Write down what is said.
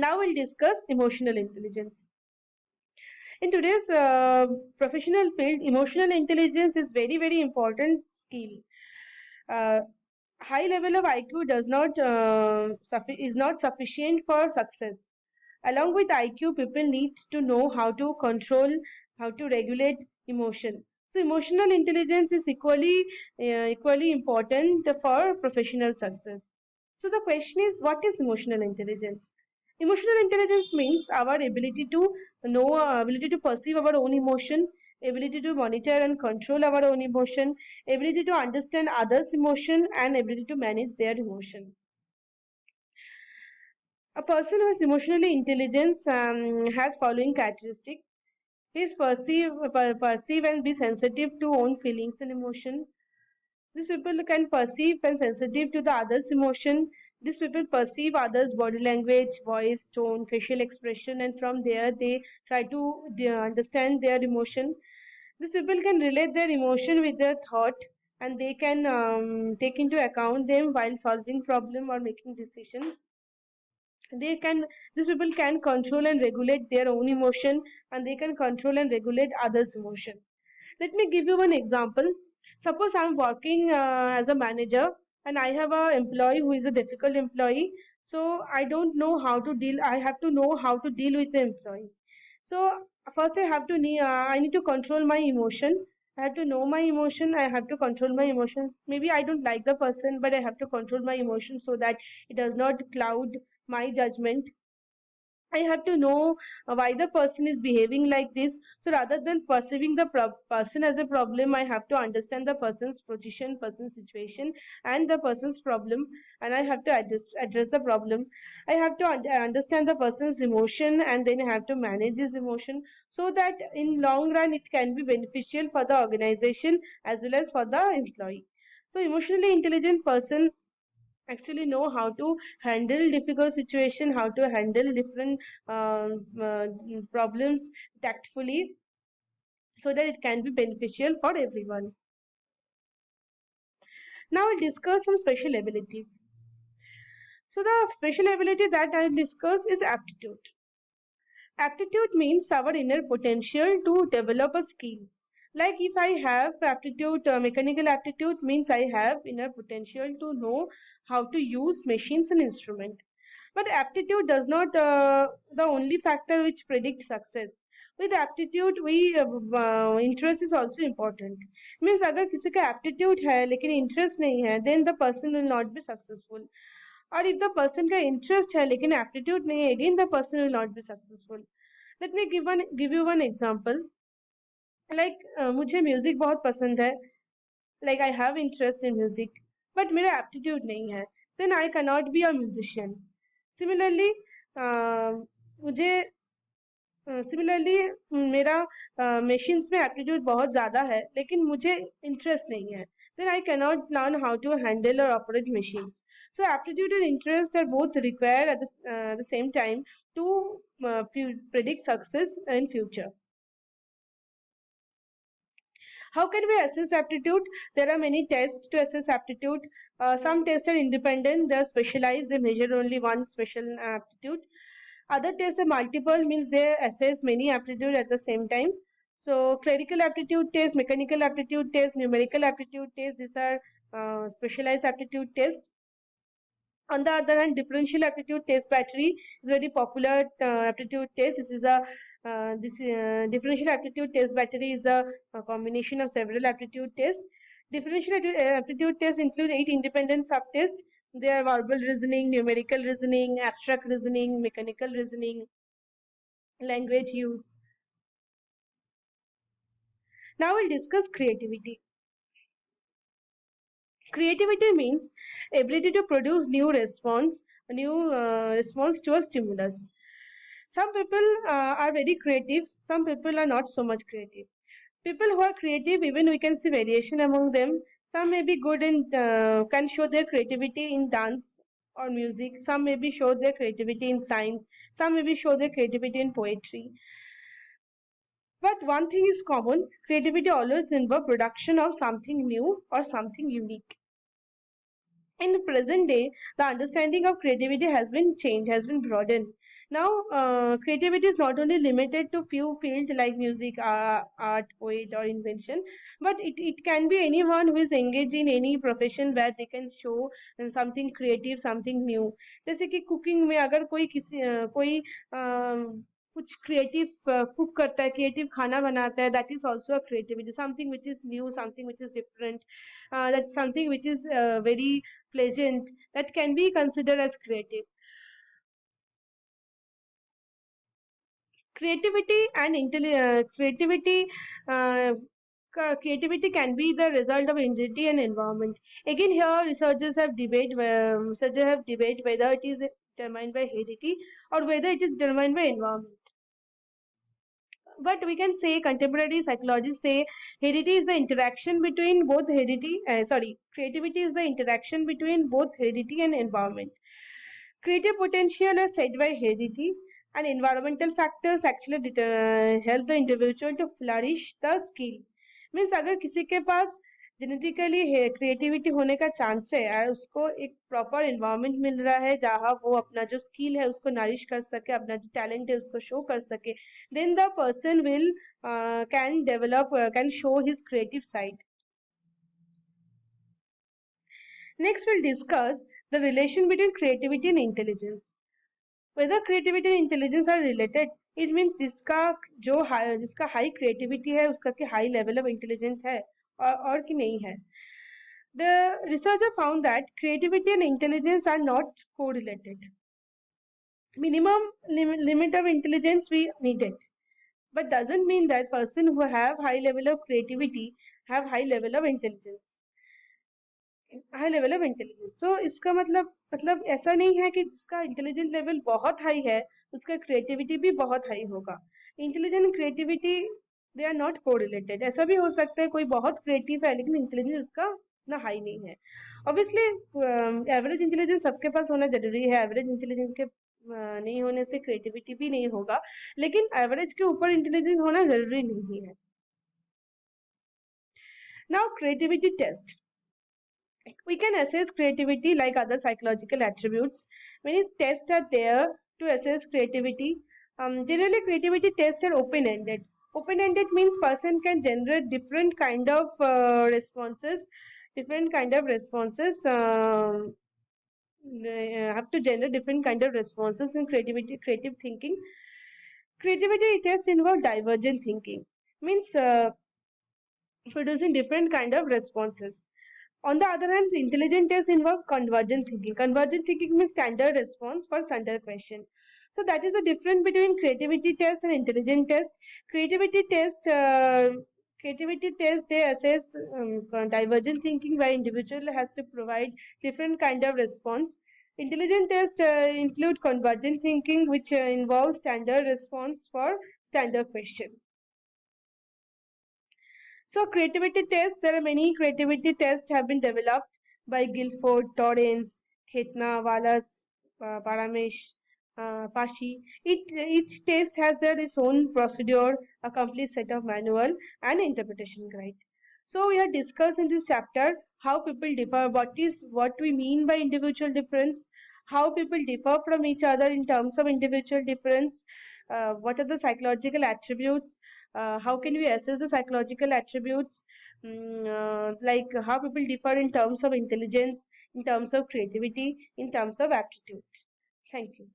Now we'll discuss emotional intelligence. In today's professional field, emotional intelligence is very important skill. Uh, High level of IQ does not is not sufficient for success. Along with IQ, people need to know how to control, how to regulate emotion. So emotional intelligence is equally important for professional success. So the question is, what is emotional intelligence? Emotional intelligence means our ability to know, ability to perceive our own emotion, ability to monitor and control our own emotion, ability to understand others' emotion, and ability to manage their emotion. A person who is emotionally intelligent has following characteristics. He is perceive and be sensitive to own feelings and emotion. These people can perceive and sensitive to the others' emotion. These people perceive others' body language, voice, tone, facial expression, and from there they try to understand their emotion. These people can relate their emotion with their thought, and they can take into account them while solving problem or making decision. They can These people can control and regulate their own emotion, and they can control and regulate others' emotion. Let me give you one example. Suppose I'm working as a manager and I have a employee who is a difficult employee. So I don't know how to deal. I have to know how to deal with the employee. So first I need to control my emotion. I have to know my emotion. I have to control my emotion. Maybe I don't like the person, but I have to control my emotion so that it does not cloud my judgment. I have to know why the person is behaving like this. So rather than perceiving the person as a problem, I have to understand the person's position, person's situation, and the person's problem, and I have to address the problem. I have to understand the person's emotion, and then I have to manage his emotion so that in long run it can be beneficial for the organization as well as for the employee. So emotionally intelligent person actually know how to handle difficult situation, how to handle different problems tactfully so that it can be beneficial for everyone. Now I'll discuss some special abilities. So the special ability that I'll discuss is aptitude. Aptitude means our inner potential to develop a skill. Like if I have aptitude, mechanical aptitude means I have inner potential to know how to use machines and instrument. But aptitude does not the only factor which predicts success. With aptitude, we interest is also important. Means अगर किसी का aptitude है लेकिन interest नहीं है, then the person will not be successful. और if the person का interest है लेकिन aptitude नहीं है, again the person will not be successful. Let me give you one example. Like मुझे म्यूजिक बहुत पसंद है. Like I have interest in music, but मेरा aptitude नहीं है. Then I cannot be a musician. Similarly, मुझे सिमिलरली मेरा machines में एप्टीट्यूड बहुत ज़्यादा है लेकिन मुझे इंटरेस्ट नहीं है. Then I cannot learn how to handle और operate machines. So aptitude and interest are both required at the same time to predict success in future. How can we assess aptitude? There are many tests to assess aptitude. Some tests are independent, they are specialized, they measure only one special aptitude. Other tests are multiple, means they assess many aptitude at the same time. So clerical aptitude test, mechanical aptitude test, numerical aptitude test, these are specialized aptitude tests. On the other hand, differential aptitude test battery is very popular aptitude test. This differential aptitude test battery is a combination of several aptitude tests. Differential aptitude tests include 8 independent subtests. They are verbal reasoning, numerical reasoning, abstract reasoning, mechanical reasoning, language use. Now we'll discuss creativity. Creativity means ability to produce new response to a stimulus. Some people are very creative, some people are not so much creative. People who are creative, even we can see variation among them. Some may be good in can show their creativity in dance or music. Some maybe show their creativity in science. Some maybe show their creativity in poetry. But one thing is common: creativity always involves production of something new or something unique. In the present day, the understanding of creativity has been changed, has been broadened. Now, creativity is not only limited to few fields like music, art, poet, or invention, but it can be anyone who is engaged in any profession where they can show something creative, something new. जैसे कि cooking में अगर कोई कुछ creative cook करता है, creative खाना बनाता है, that is also a creativity, something which is new, something which is different, that something which is very pleasant, that can be considered as creative. Creativity and uh, creativity can be the result of ingenuity and environment. Again, here researchers have debate whether it is determined by heredity or whether it is determined by environment. But we can say contemporary psychologists say heredity is the interaction between both heredity. Creativity is the interaction between both heredity and environment. Creative potential is set by heredity, and environmental factors actually help the individual to flourish the skill. Means अगर किसी के पास genetically creativity होने का chance है और उसको एक proper environment मिल रहा है जहाँ वो अपना जो स्किल है उसको नरिश कर सके, अपना जो टैलेंट है उसको शो कर सके, then the person will can show his creative side. Next, we'll discuss the relation between creativity and intelligence. Whether creativity and intelligence are related, it means जिसका हाई क्रिएटिविटी है उसका कि हाई लेवल ऑफ इंटेलिजेंस है और कि नहीं है. The researcher found that creativity and intelligence are not correlated. Minimum limit of intelligence we needed, but doesn't mean that person who have high level of creativity have high level of intelligence. High level of intelligence, तो इसका मतलब ऐसा नहीं है कि जिसका intelligence level बहुत high है उसका क्रिएटिविटी भी बहुत हाई होगा. Intelligence and creativity they are not correlated. ऐसा भी हो सकता है कोई बहुत क्रिएटिव है लेकिन इंटेलिजेंस उसका इतना हाई नहीं है. ऑब्वियसली एवरेज इंटेलिजेंस सबके पास होना जरूरी है. एवरेज इंटेलिजेंस के नहीं होने से क्रिएटिविटी भी नहीं होगा, लेकिन एवरेज के ऊपर इंटेलिजेंस होना जरूरी नहीं है. Now creativity test. We can assess creativity like other psychological attributes. Many tests are there to assess creativity. Generally, creativity tests are open-ended. Open-ended means person can generate different kind of responses. Different kind of responses have to generate different kind of responses in creative thinking. Creativity tests involve divergent thinking. Means producing different kind of responses. On the other hand, intelligent tests involve convergent thinking. Convergent thinking means standard response for standard question. So that is the difference between creativity test and intelligent test. Creativity test, they assess divergent thinking where individual has to provide different kind of response. Intelligent test include convergent thinking, which involves standard response for standard question. So creativity tests, there are many creativity tests have been developed by Guilford, Torrance, Khetna, Wallace, Paramesh, Pashi. Each test has its own procedure, a complete set of manual and interpretation guide. So we have discussed in this chapter how people differ, what we mean by individual difference, how people differ from each other in terms of individual difference, what are the psychological attributes, how can we assess the psychological attributes, like how people differ in terms of intelligence, in terms of creativity, in terms of aptitude. Thank you.